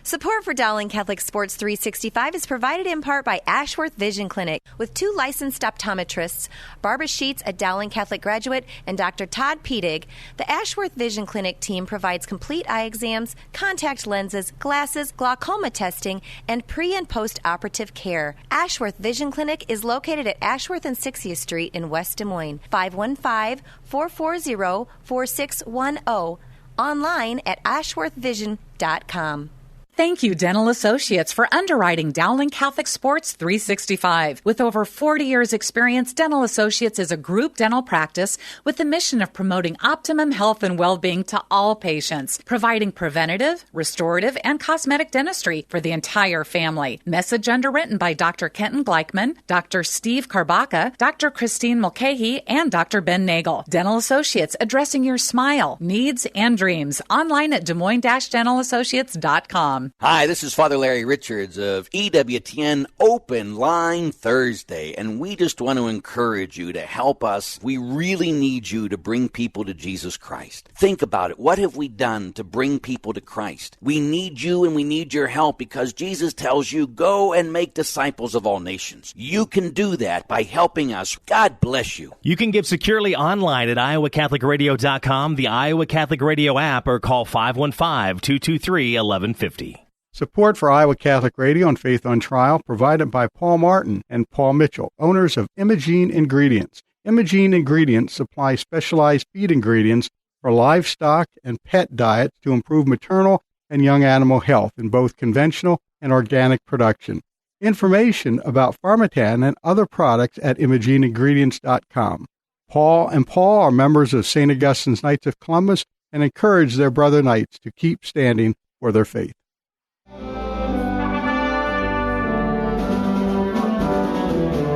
Support for Dowling Catholic Sports 365 is provided in part by Ashworth Vision Clinic with 2 licensed optometrists, Barbara Sheets, a Dowling Catholic graduate, and Dr. Todd Piedig. The Ashworth Vision Clinic team provides complete eye exams, contact lenses, glasses, glaucoma testing, and pre- and post-operative care. Ashworth Vision Clinic is located at Ashworth and 60th Street in West Des Moines, 515-440-4610, online at ashworthvision.com. Thank you, Dental Associates, for underwriting Dowling Catholic Sports 365. With over 40 years' experience, Dental Associates is a group dental practice with the mission of promoting optimum health and well-being to all patients, providing preventative, restorative, and cosmetic dentistry for the entire family. Message underwritten by Dr. Kenton Gleichman, Dr. Steve Karbaka, Dr. Christine Mulcahy, and Dr. Ben Nagel. Dental Associates, addressing your smile, needs, and dreams. Online at DesMoines-DentalAssociates.com. Hi, this is Father Larry Richards of EWTN Open Line Thursday, and we just want to encourage you to help us. We really need you to bring people to Jesus Christ. Think about it. What have we done to bring people to Christ? We need you and we need your help because Jesus tells you, go and make disciples of all nations. You can do that by helping us. God bless you. You can give securely online at iowacatholicradio.com, the Iowa Catholic Radio app, or call 515-223-1150. Support for Iowa Catholic Radio and Faith on Trial provided by Paul Martin and Paul Mitchell, owners of Imogene Ingredients. Imogene Ingredients supply specialized feed ingredients for livestock and pet diets to improve maternal and young animal health in both conventional and organic production. Information about Pharmatan and other products at ImogeneIngredients.com. Paul and Paul are members of St. Augustine's Knights of Columbus and encourage their brother knights to keep standing for their faith.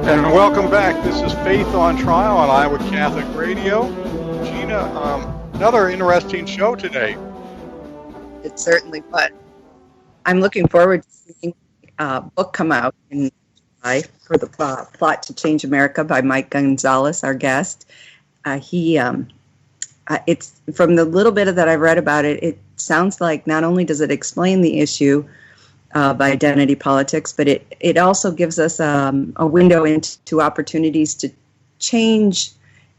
And welcome back. This is Faith on Trial on Iowa Catholic Radio. Gina, another interesting show today. It certainly was. I'm looking forward to seeing a book come out in July for the Plot to Change America by Mike Gonzalez, our guest. It's from the little bit that I've read about it, it sounds like not only does it explain the issue of identity politics, but it also gives us a window into opportunities to change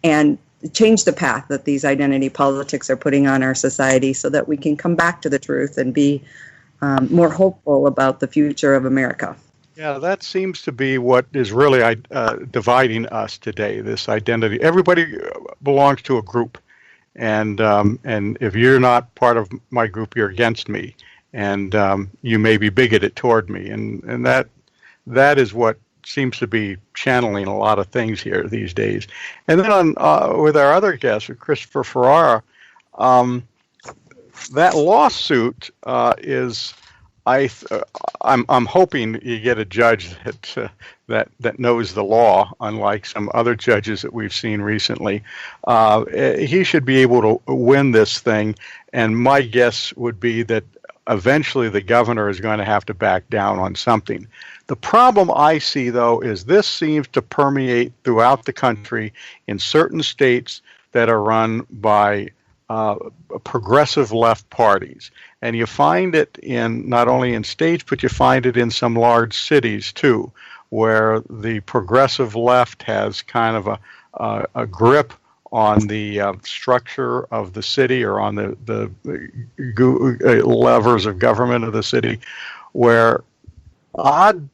the path that these identity politics are putting on our society so that we can come back to the truth and be more hopeful about the future of America. Yeah, that seems to be what is really dividing us today, this identity. Everybody belongs to a group, and if you're not part of my group, you're against me. And you may be bigoted toward me, and that is what seems to be channeling a lot of things here these days. And then with our other guest, with Christopher Ferrara, that lawsuit is, I'm hoping you get a judge that knows the law, unlike some other judges that we've seen recently. He should be able to win this thing, and my guess would be that eventually the governor is going to have to back down on something. The problem I see, though, is this seems to permeate throughout the country in certain states that are run by progressive left parties. And you find it in not only in states, but you find it in some large cities, too, where the progressive left has kind of a grip on the structure of the city or on the levers of government of the city, where odd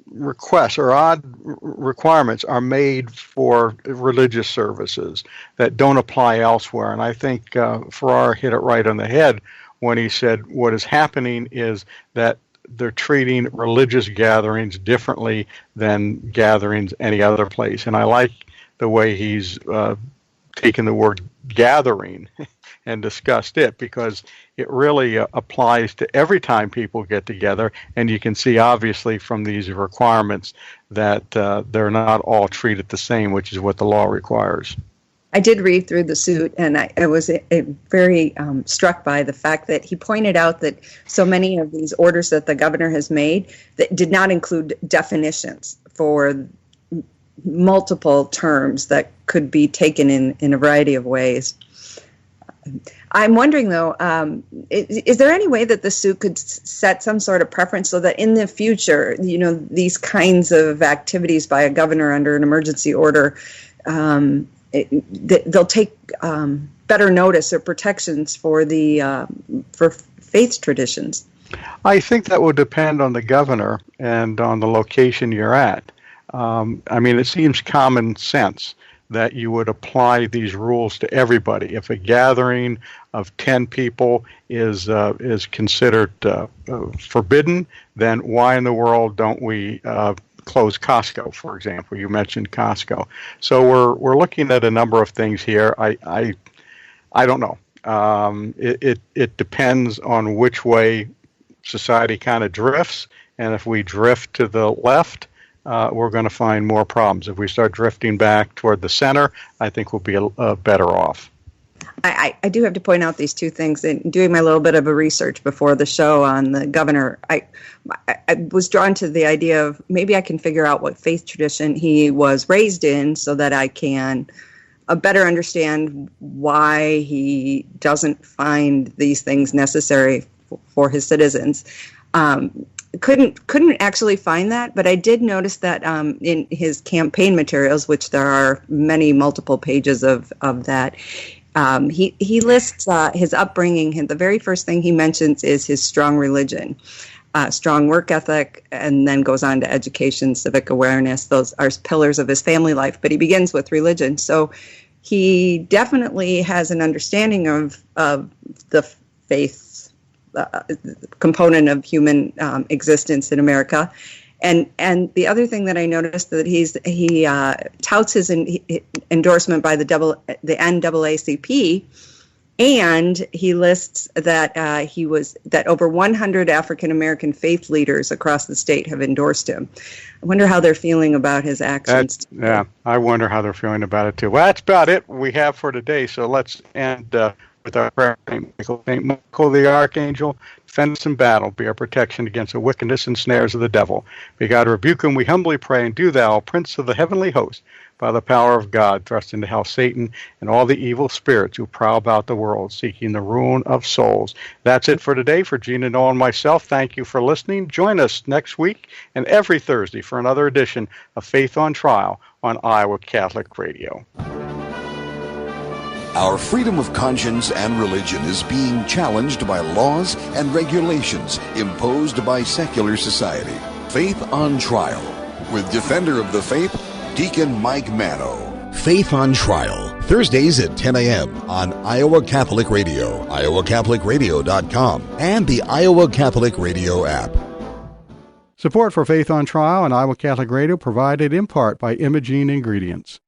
requests or odd requirements are made for religious services that don't apply elsewhere. And I think Ferrara hit it right on the head when he said what is happening is that they're treating religious gatherings differently than gatherings any other place. And I like the way he's taken the word gathering and discussed it, because it really applies to every time people get together, and you can see obviously from these requirements that they're not all treated the same, which is what the law requires. I did read through the suit, and I was very struck by the fact that he pointed out that so many of these orders that the governor has made that did not include definitions for multiple terms that could be taken in a variety of ways. I'm wondering, though, is there any way that the suit could set some sort of preference so that in the future, these kinds of activities by a governor under an emergency order, they'll take better notice or protections for faith traditions? I think that will depend on the governor and on the location you're at. It seems common sense that you would apply these rules to everybody. If a gathering of 10 people is considered forbidden, then why in the world don't we close Costco, for example? You mentioned Costco. So we're looking at a number of things here. I don't know. It depends on which way society kind of drifts, and if we drift to the left, we're going to find more problems. If we start drifting back toward the center, I think we'll be better off. I do have to point out these two things. In doing my little bit of a research before the show on the governor, I was drawn to the idea of maybe I can figure out what faith tradition he was raised in so that I can better understand why he doesn't find these things necessary for his citizens. Couldn't actually find that, but I did notice that in his campaign materials, which there are multiple pages of that, he lists his upbringing. The very first thing he mentions is his strong religion, strong work ethic, and then goes on to education, civic awareness. Those are pillars of his family life, but he begins with religion. So he definitely has an understanding of the faith component of human existence in America. And the other thing that I noticed that he touts his endorsement by the NAACP, and he lists that that over 100 African American faith leaders across the state have endorsed him. I wonder how they're feeling about his actions. I wonder how they're feeling about it too. Well, that's about it we have for today. So let's end with our prayer. Saint Michael the Archangel, defend us in battle, be our protection against the wickedness and snares of the devil. May God rebuke him, we humbly pray, and do thou, Prince of the heavenly host, by the power of God, thrust into hell Satan and all the evil spirits who prowl about the world, seeking the ruin of souls. That's it for today. For Gina, Noel, and myself, thank you for listening. Join us next week and every Thursday for another edition of Faith on Trial on Iowa Catholic Radio. Our freedom of conscience and religion is being challenged by laws and regulations imposed by secular society. Faith on Trial, with Defender of the Faith, Deacon Mike Mano. Faith on Trial, Thursdays at 10 a.m. on Iowa Catholic Radio, iowacatholicradio.com, and the Iowa Catholic Radio app. Support for Faith on Trial and Iowa Catholic Radio provided in part by Imogene Ingredients.